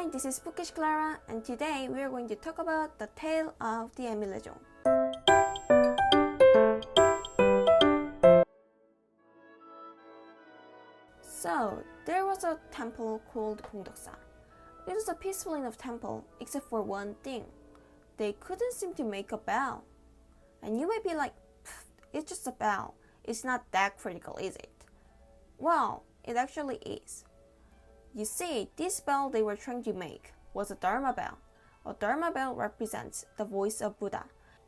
Hi, this is Bookish Clara, and today we are going to talk about the tale of the Emilejong. So, there was a temple called Gongdeoksa. It was a peaceful enough temple, except for one thing. They couldn't seem to make a bell. And you may be like, it's just a bell. It's not that critical, is it? Well, it actually is. You see, this bell they were trying to make was a Dharma bell. A Dharma bell represents the voice of Buddha.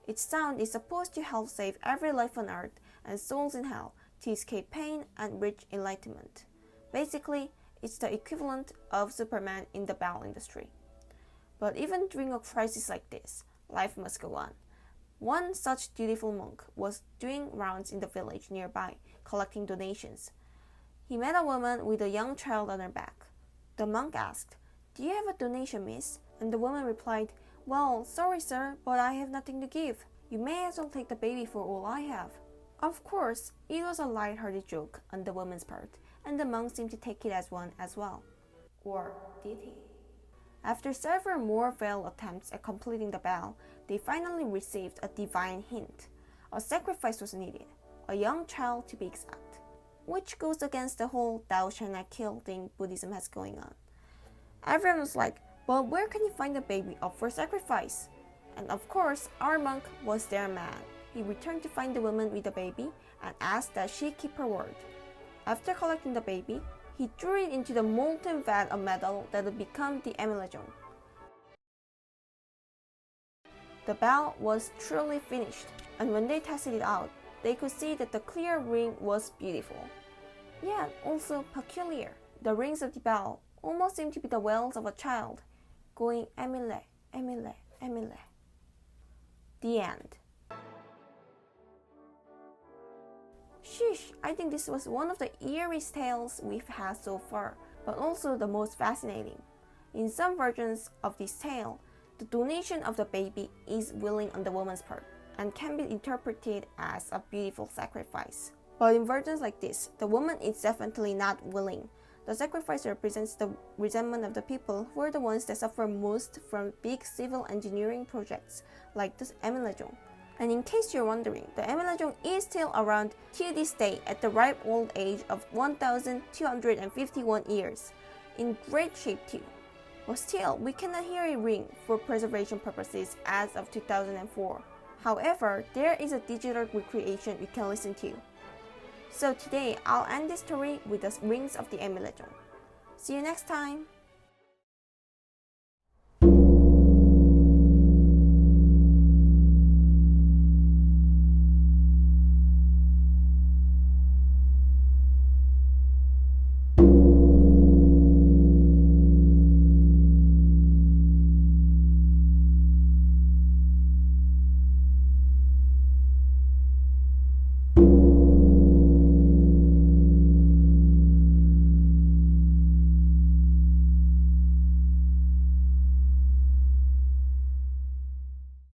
Its sound is supposed to help save every life on earth and souls in hell to escape pain and reach enlightenment. Basically, it's the equivalent of Superman in the bell industry. But even during a crisis like this, life must go on. One such dutiful monk was doing rounds in the village nearby, collecting donations. He met a woman with a young child on her back. The monk asked, "Do you have a donation, miss?" And the woman replied, "Well, sorry sir, but I have nothing to give. You may as well take the baby for all I have." Of course, it was a light-hearted joke on the woman's part, and the monk seemed to take it as one as well. Or did he? After several more failed attempts at completing the bell, they finally received a divine hint. A sacrifice was needed, a young child to be exact, which goes against the whole thou shalt not kill thing Buddhism has going on. Everyone was like, "But where can you find a baby up for sacrifice?" And of course, our monk was their man. He returned to find the woman with the baby and asked that she keep her word. After collecting the baby, he threw it into the molten vat of metal that would become the Emilejong. The bell was truly finished, and when they tested it out, they could see that the clear ring was beautiful, yet also peculiar. The rings of the bell almost seemed to be the wails of a child, going Emile, Emile, Emile. The end. Sheesh, I think this was one of the eeriest tales we've had so far, but also the most fascinating. In some versions of this tale, the donation of the baby is willing on the woman's part and can be interpreted as a beautiful sacrifice. But in versions like this, the woman is definitely not willing. The sacrifice represents the resentment of the people who are the ones that suffer most from big civil engineering projects like the Emilejong. And in case you're wondering, the Emilejong is still around to this day at the ripe old age of 1,251 years, in great shape too. But still, we cannot hear it ring for preservation purposes as of 2004. However, there is a digital recreation you can listen to. So today, I'll end this story with the rings of the Emilejong. See you next time!